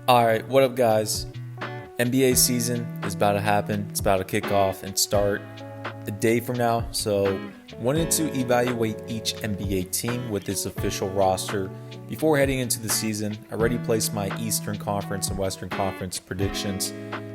Alright, what up guys? NBA season is about to happen. It's about to kick off and start a day from now. So wanted to evaluate each NBA team with its official roster before heading into the season. I already placed my Eastern Conference and Western Conference predictions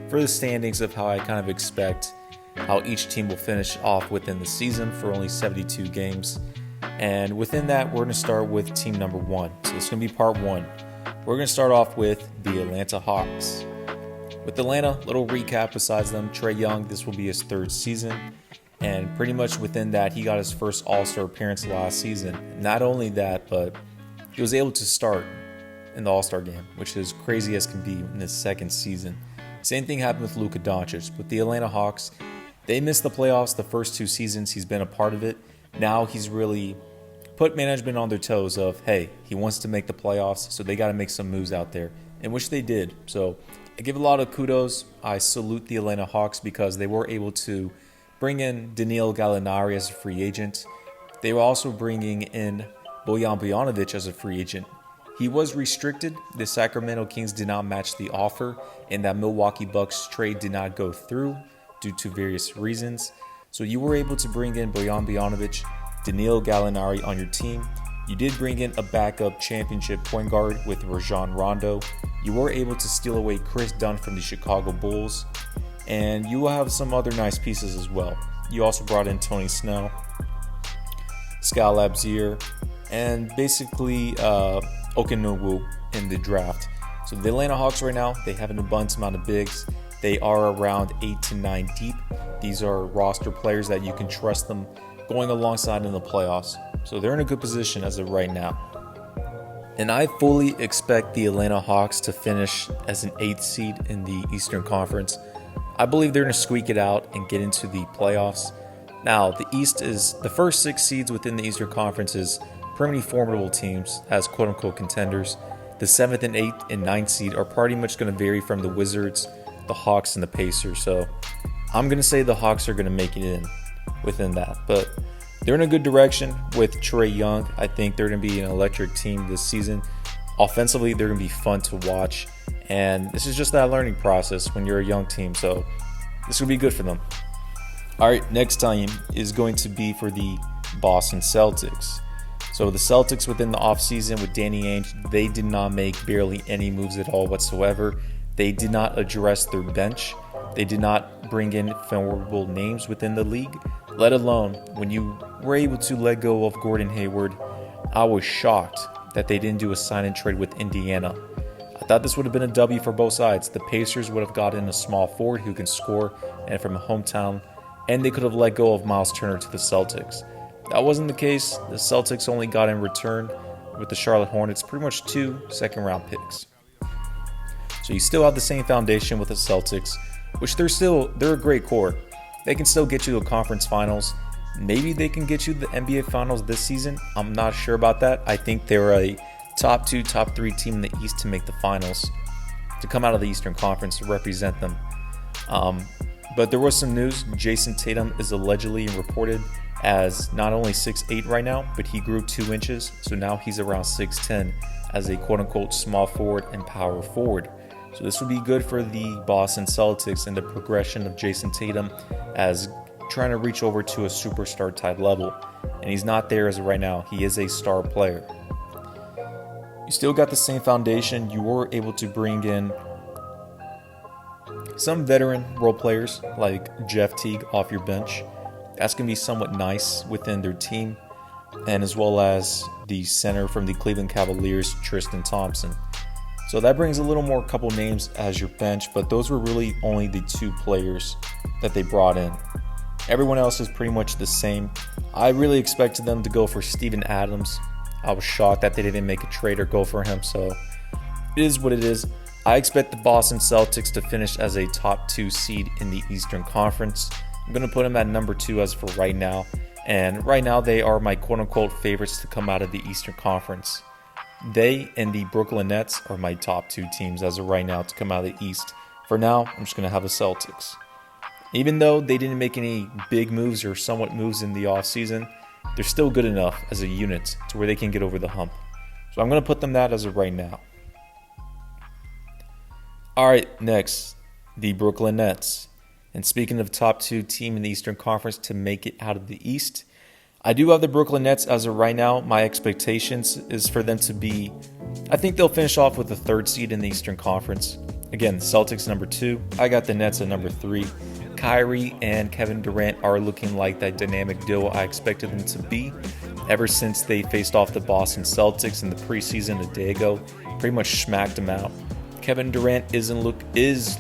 for the standings of how I kind of expect how each team will finish off within the season for only 72 games. And within that, we're going to start with team number one. So it's going to be part one. We're going to start off with the Atlanta Hawks. With Atlanta, little recap besides them, Trae Young, this will be his third season. And pretty much within that, he got his first All-Star appearance last season. Not only that, but he was able to start in the All-Star game, which is crazy as can be in his second season. Same thing happened with Luka Doncic. With the Atlanta Hawks, they missed the playoffs the first two seasons he's been a part of it. Now he's really put management on their toes of, hey, he wants to make the playoffs, so they got to make some moves out there, in which they did. So I give a lot of kudos. I salute the Atlanta Hawks because they were able to bring in Danilo Gallinari as a free agent. They were also bringing in Bojan Bojanovic as a free agent. He was restricted. The Sacramento Kings did not match the offer, and that Milwaukee Bucks trade did not go through due to various reasons. So you were able to bring in Bojan Bojanovic, Danilo Gallinari on your team. You did bring in a backup championship point guard with Rajon Rondo. You were able to steal away Chris Dunn from the Chicago Bulls. And you will have some other nice pieces as well. You also brought in Tony Snell, Skal Labissière, and basically Okenogwu in the draft. So the Atlanta Hawks right now, they have an abundant amount of bigs. They are around 8 to 9 deep. These are roster players that you can trust them going alongside in the playoffs. So they're in a good position as of right now. And I fully expect the Atlanta Hawks to finish as an 8th seed in the Eastern Conference. I believe they're going to squeak it out and get into the playoffs. Now, the East is the first 6 seeds within the Eastern Conference is pretty formidable teams as quote-unquote contenders. The 7th and 8th and 9th seed are pretty much going to vary from the Wizards, the Hawks, and the Pacers. So I'm going to say the Hawks are going to make it in within that. But they're in a good direction with Trae Young. I think they're going to be an electric team this season. Offensively, they're going to be fun to watch. And this is just that learning process when you're a young team. So this will be good for them. All right, next time is going to be for the Boston Celtics. So the Celtics within the offseason with Danny Ainge, they did not make barely any moves at all whatsoever. They did not address their bench. They did not bring in formidable names within the league, let alone when you were able to let go of Gordon Hayward. I was shocked that they didn't do a sign and trade with Indiana. I thought this would have been a W for both sides. The Pacers would have gotten a small forward who can score and from a hometown, and they could have let go of Miles Turner to the Celtics. That wasn't the case. The Celtics only got in return with the Charlotte Hornets pretty much 2 second-round picks. So you still have the same foundation with the Celtics, which they're a great core. They can still get you to the conference finals. Maybe they can get you to the NBA finals this season. I'm not sure about that. I think they're a top 2, top 3 team in the East to make the finals, to come out of the Eastern Conference to represent them. But there was some news. Jason Tatum is allegedly reported as not only 6'8" right now, but he grew 2 inches. So now he's around 6'10" as a quote-unquote small forward and power forward. So this would be good for the Boston Celtics and the progression of Jason Tatum as trying to reach over to a superstar type level. And he's not there as of right now. He is a star player. You still got the same foundation. You were able to bring in some veteran role players like Jeff Teague off your bench. That's going to be somewhat nice within their team. And as well as the center from the Cleveland Cavaliers, Tristan Thompson. So that brings a little more couple names as your bench, but those were really only the 2 players that they brought in. Everyone else is pretty much the same. I really expected them to go for Steven Adams. I was shocked that they didn't make a trade or go for him, so it is what it is. I expect the Boston Celtics to finish as a top 2 seed in the Eastern Conference. I'm going to put them at number 2 as for right now, and right now they are my quote-unquote favorites to come out of the Eastern Conference. They and the Brooklyn Nets are my top 2 teams as of right now to come out of the East. For now, I'm just going to have the Celtics. Even though they didn't make any big moves or somewhat moves in the offseason, they're still good enough as a unit to where they can get over the hump. So I'm going to put them that as of right now. All right, next, the Brooklyn Nets. And speaking of top two team in the Eastern Conference to make it out of the East, I do have the Brooklyn Nets as of right now. My expectations is for them to be, I think they'll finish off with the third seed in the Eastern Conference. Again, Celtics number 2. I got the Nets at number 3. Kyrie and Kevin Durant are looking like that dynamic duo I expected them to be ever since they faced off the Boston Celtics in the preseason a day ago. Pretty much smacked them out. Kevin Durant is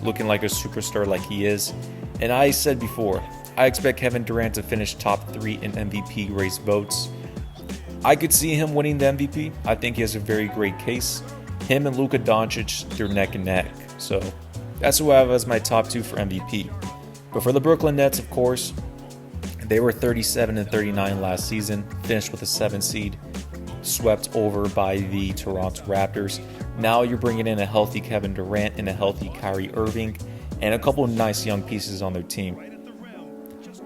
looking like a superstar like he is. And I said before, I expect Kevin Durant to finish top 3 in MVP race votes. I could see him winning the MVP. I think he has a very great case. Him and Luka Doncic, they're neck and neck. So that's who I have as my top 2 for MVP. But for the Brooklyn Nets, of course, they were 37-39 last season, finished with a 7 seed, swept over by the Toronto Raptors. Now you're bringing in a healthy Kevin Durant and a healthy Kyrie Irving and a couple of nice young pieces on their team.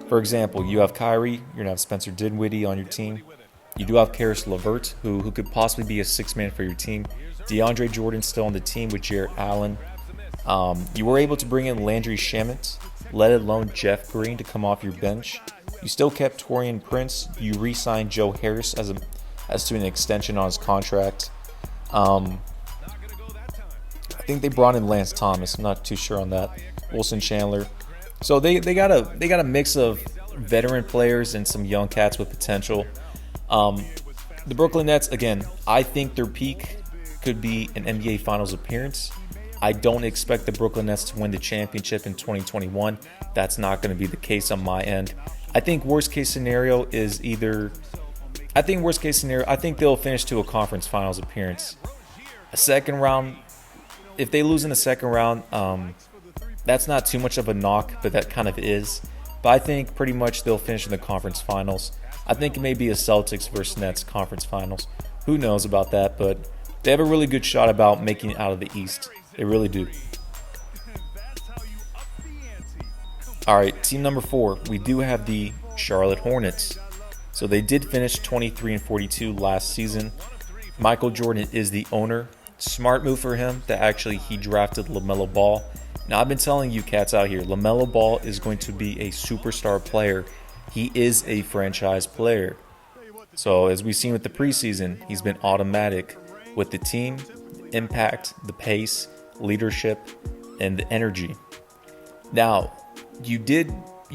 For example, you have Kyrie, you're going to have Spencer Dinwiddie on your team. You do have Karis LeVert, who could possibly be a 6-man for your team. DeAndre Jordan's still on the team with Jarrett Allen. You were able to bring in Landry Shamet, let alone Jeff Green to come off your bench. You still kept Taurean Prince. You re-signed Joe Harris as to an extension on his contract. I think they brought in Lance Thomas. I'm not too sure on that. Wilson Chandler. So they got a mix of veteran players and some young cats with potential. The Brooklyn Nets, again, I think their peak could be an NBA Finals appearance. I don't expect the Brooklyn Nets to win the championship in 2021. That's not going to be the case on my end. I think worst case scenario, I think they'll finish to a conference finals appearance. A second round, if they lose in the second round, that's not too much of a knock, but that kind of is. But I think pretty much they'll finish in the conference finals. I think it may be a Celtics versus Nets conference finals. Who knows about that, but they have a really good shot about making it out of the East. They really do. All right, team number 4. We do have the Charlotte Hornets. So they did finish 23-42 last season. Michael Jordan is the owner. Smart move for him that actually he drafted LaMelo Ball. Now, I've been telling you cats out here, LaMelo Ball is going to be a superstar player. He is a franchise player. So as we've seen with the preseason, he's been automatic with the team, impact, the pace, leadership, and the energy. Now, you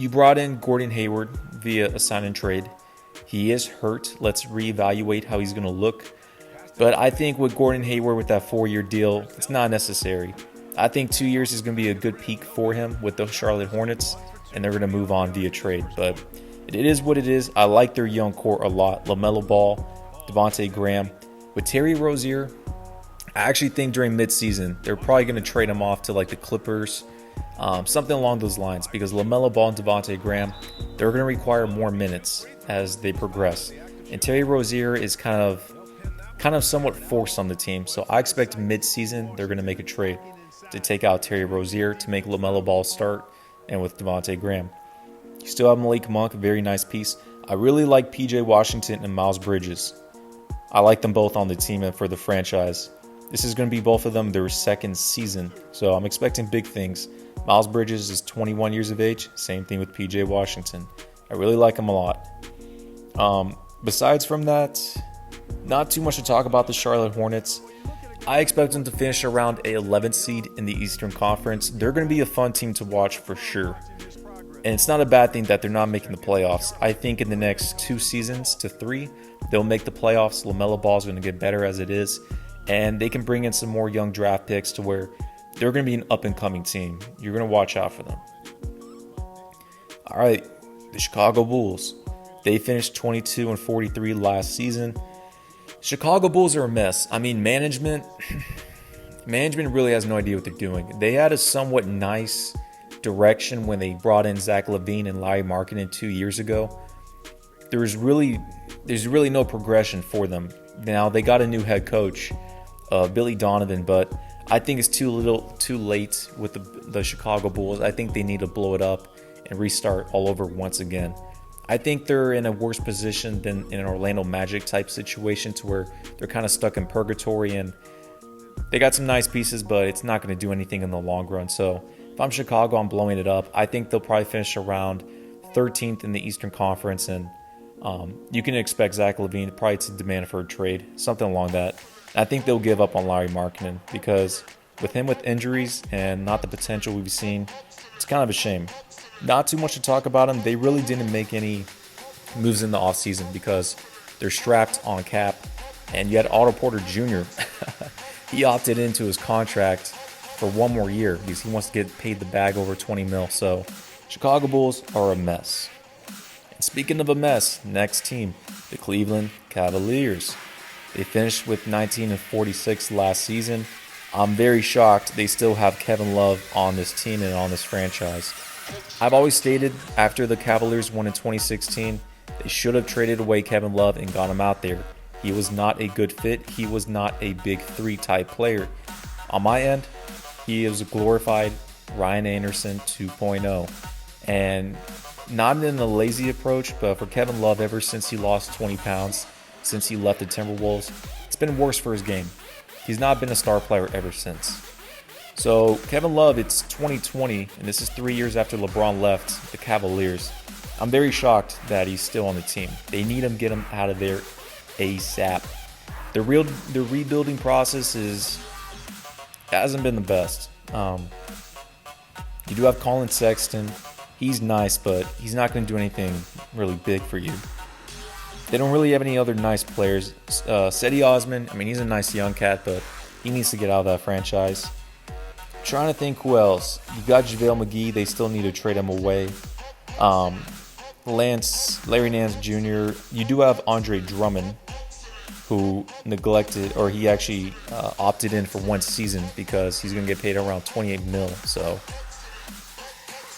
brought in Gordon Hayward via a sign and trade. He is hurt. Let's reevaluate how he's going to look. But I think with Gordon Hayward with that 4-year deal, it's not necessary. I think 2 years is going to be a good peak for him with the Charlotte Hornets, and they're going to move on via trade. But it is what it is. I like their young core a lot. LaMelo Ball, Devontae Graham. With Terry Rozier, I actually think during midseason, they're probably going to trade him off to like the Clippers, something along those lines, because LaMelo Ball and Devontae Graham, they're going to require more minutes as they progress. And Terry Rozier is kind of somewhat forced on the team. So I expect mid-season they're going to make a trade to take out Terry Rozier to make LaMelo Ball start and with Devontae Graham. You still have Malik Monk, a very nice piece. I really like PJ Washington and Miles Bridges. I like them both on the team and for the franchise. This is going to be both of them their second season, so I'm expecting big things. Miles Bridges is 21 years of age, same thing with PJ Washington. I really like him a lot. Besides from that, not too much to talk about the Charlotte Hornets. I expect them to finish around a 11th seed in the Eastern Conference. They're going to be a fun team to watch for sure. And it's not a bad thing that they're not making the playoffs. I think in the next 2 seasons to 3, they'll make the playoffs. LaMelo Ball is going to get better as it is. And they can bring in some more young draft picks to where they're going to be an up-and-coming team. You're going to watch out for them. All right, the Chicago Bulls. They finished 22-43 last season. Chicago Bulls are a mess. I mean, management really has no idea what they're doing. They had a somewhat nice direction when they brought in Zach LaVine and Larry Markkinen 2 years ago. There's really no progression for them. Now they got a new head coach, Billy Donovan, but I think it's too late with the Chicago Bulls. I think they need to blow it up and restart all over once again. I think they're in a worse position than in an Orlando Magic type situation to where they're kind of stuck in purgatory and They got some nice pieces, but it's not going to do anything in the long run. So if I'm Chicago, I'm blowing it up. I think they'll probably finish around 13th in the Eastern Conference, and you can expect Zach LaVine probably to demand for a trade, something along that. I think they'll give up on Lauri Markkanen because with him with injuries and not the potential we've seen, it's kind of a shame. Not too much to talk about him. They really didn't make any moves in the offseason because they're strapped on cap. And you had Otto Porter Jr. He opted into his contract for one more year because he wants to get paid the bag over 20 mil. So Chicago Bulls are a mess. And speaking of a mess, next team, the Cleveland Cavaliers. They finished with 19-46 last season. I'm very shocked they still have Kevin Love on this team and on this franchise. I've always stated after the Cavaliers won in 2016, they should have traded away Kevin Love and got him out there. He was not a good fit. He was not a big three type player. On my end, he is a glorified Ryan Anderson 2.0. And not in a lazy approach, but for Kevin Love, ever since he lost 20 pounds, since he left the Timberwolves, it's been worse for his game. He's not been a star player ever since. So Kevin Love, it's 2020, and this is 3 years after LeBron left the Cavaliers. I'm very shocked that he's still on the team. They need him, get him out of there ASAP. The rebuilding process hasn't been the best. You do have Colin Sexton. He's nice, but he's not going to do anything really big for you. They don't really have any other nice players. Cedi Osman, I mean, he's a nice young cat, but he needs to get out of that franchise. Trying to think who else. You got JaVale McGee. They still need to trade him away. Larry Nance Jr. You do have Andre Drummond, who neglected, or he actually opted in for one season because he's going to get paid around 28 mil. So,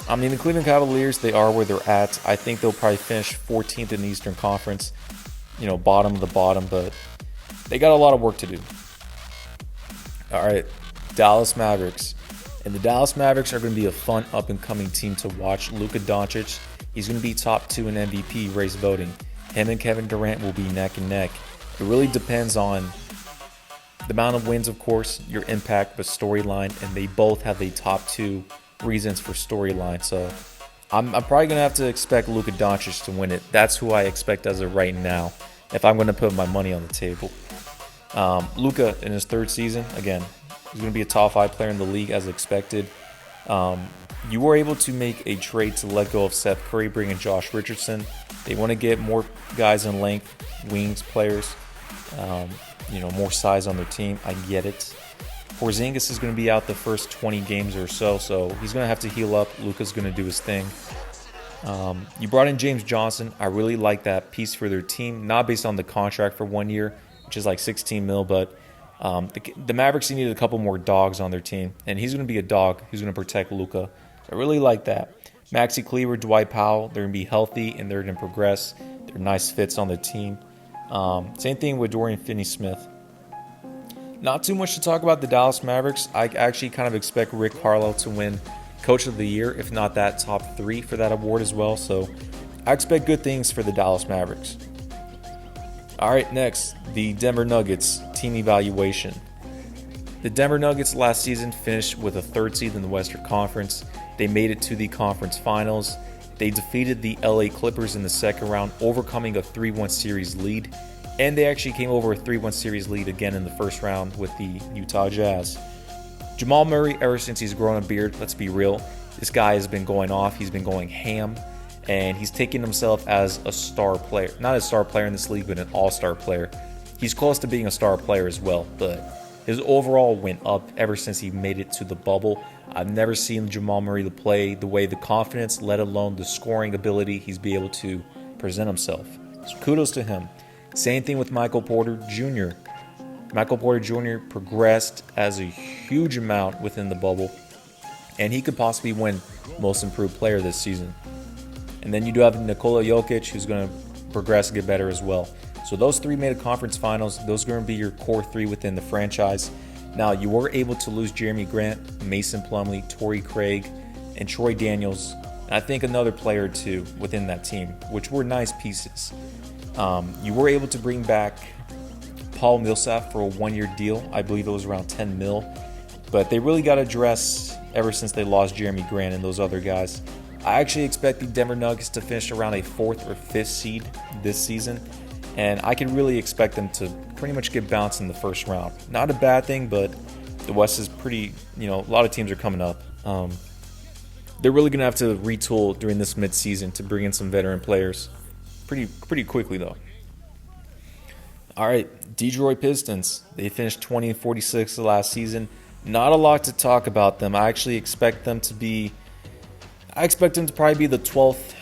I mean, the Cleveland Cavaliers, they are where they're at. I think they'll probably finish 14th in the Eastern Conference, bottom of the bottom, but they got a lot of work to do. All right, Dallas Mavericks. And the Dallas Mavericks are going to be a fun up-and-coming team to watch. Luka Doncic, he's going to be top 2 in MVP race voting. Him and Kevin Durant will be neck and neck. It really depends on the amount of wins, of course, your impact, but storyline, and they both have the top 2 reasons for storyline. So I'm probably going to have to expect Luka Doncic to win it. That's who I expect as of right now if I'm going to put my money on the table. Luka, in his 3rd season, again, he's going to be a top 5 player in the league as expected. You were able to make a trade to let go of Seth Curry, bring in Josh Richardson. They want to get more guys in length, wings players, more size on their team. I get it. Porzingis is going to be out the first 20 games or so he's going to have to heal up. Luka's going to do his thing. You brought in James Johnson. I really like that piece for their team, not based on the contract for 1 year, which is like 16 mil, but the Mavericks needed a couple more dogs on their team, and he's going to be a dog who's going to protect Luka. I really like that. Maxi Kleber, Dwight Powell, they're going to be healthy and they're going to progress. They're nice fits on the team. Same thing with Dorian Finney-Smith. Not too much to talk about the Dallas Mavericks. I actually kind of expect Rick Carlisle to win Coach of the Year, if not that top 3 for that award as well. So I expect good things for the Dallas Mavericks. All right, next, the Denver Nuggets team evaluation. The Denver Nuggets last season finished with a 3rd seed in the Western Conference. They made it to the conference finals. They defeated the LA Clippers in the 2nd round, overcoming a 3-1 series lead. And they actually came over a 3-1 series lead again in the 1st round with the Utah Jazz. Jamal Murray, ever since he's grown a beard, let's be real, this guy has been going off. He's been going ham. And he's taking himself as a star player. Not a star player in this league, but an all-star player. He's close to being a star player as well, but his overall went up ever since he made it to the bubble. I've never seen Jamal Murray play the way the confidence, let alone the scoring ability, he's be able to present himself. So kudos to him. Same thing with Michael Porter Jr. Michael Porter Jr. progressed as a huge amount within the bubble, and he could possibly win Most Improved Player this season. And then you do have Nikola Jokic, who's going to progress and get better as well. So those 3 made a conference finals. Those are going to be your core 3 within the franchise. Now, you were able to lose Jeremy Grant, Mason Plumlee, Torrey Craig, and Troy Daniels. And I think another player or 2 within that team, which were nice pieces. You were able to bring back Paul Millsap for a 1-year deal. I believe it was around 10 mil. But they really got addressed ever since they lost Jeremy Grant and those other guys. I actually expect the Denver Nuggets to finish around a 4th or 5th seed this season. And I can really expect them to pretty much get bounced in the first round. Not a bad thing, but the West is pretty, a lot of teams are coming up. They're really going to have to retool during this midseason to bring in some veteran players pretty quickly, though. All right, Detroit Pistons. They finished 20-46 the last season. Not a lot to talk about them. I actually expect them to probably be the 12th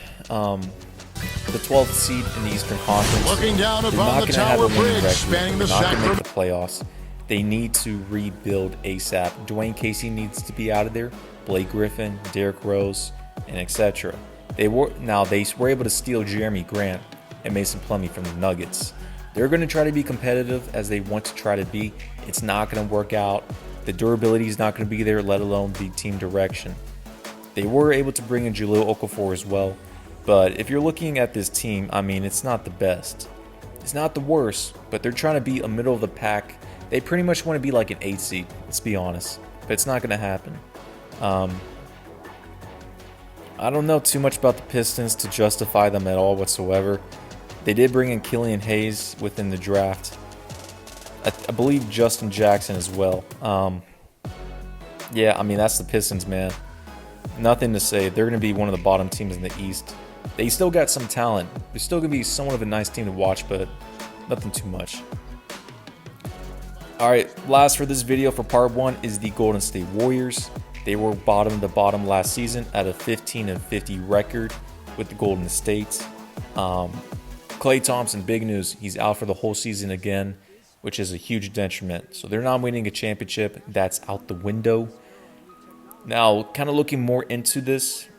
seed in the Eastern Conference. Looking down They're upon not the going to have a Tower winning Bridge, record. spanning the They're not going to make Sacramento. the playoffs. They need to rebuild ASAP. Dwayne Casey needs to be out of there. Blake Griffin, Derrick Rose, and etc. They were able to steal Jeremy Grant and Mason Plumlee from the Nuggets. They're going to try to be competitive as they want to try to be. It's not going to work out. The durability is not going to be there, let alone the team direction. They were able to bring in Jahlil Okafor as well. But if you're looking at this team, it's not the best. It's not the worst, but they're trying to be a middle of the pack. They pretty much want to be like an 8 seed, let's be honest. But it's not going to happen. I don't know too much about the Pistons to justify them at all whatsoever. They did bring in Killian Hayes within the draft. I believe Justin Jackson as well. That's the Pistons, man. Nothing to say. They're going to be one of the bottom teams in the East. They still got some talent. They're still going to be somewhat of a nice team to watch, but nothing too much. All right, last for this video for part 1 is the Golden State Warriors. They were bottom to bottom last season at a 15-50 record with the Golden State. Klay Thompson, big news. He's out for the whole season again, which is a huge detriment. So they're not winning a championship. That's out the window. Now, kind of looking more into this,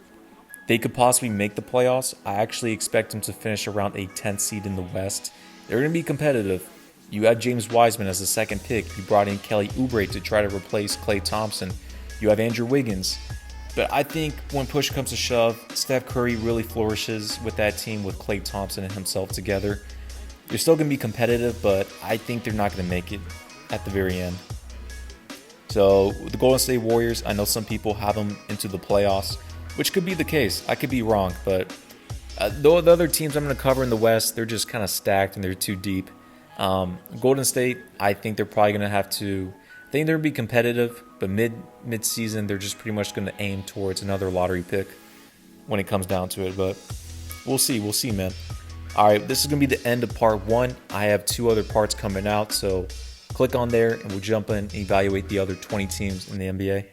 they could possibly make the playoffs. I actually expect them to finish around a 10th seed in the West. They're going to be competitive. You had James Wiseman as the second pick. You brought in Kelly Oubre to try to replace Klay Thompson. You have Andrew Wiggins. But I think when push comes to shove, Steph Curry really flourishes with that team with Klay Thompson and himself together. They're still going to be competitive, but I think they're not going to make it at the very end. So the Golden State Warriors, I know some people have them into the playoffs, which could be the case. I could be wrong, but the other teams I'm going to cover in the West, they're just kind of stacked and they're too deep. Golden State, I think they're probably going to have to. I think they're going to be competitive, but mid-season, they're just pretty much going to aim towards another lottery pick when it comes down to it. But we'll see, man. All right, this is going to be the end of part 1. I have 2 other parts coming out, so click on there and we'll jump in and evaluate the other 20 teams in the NBA.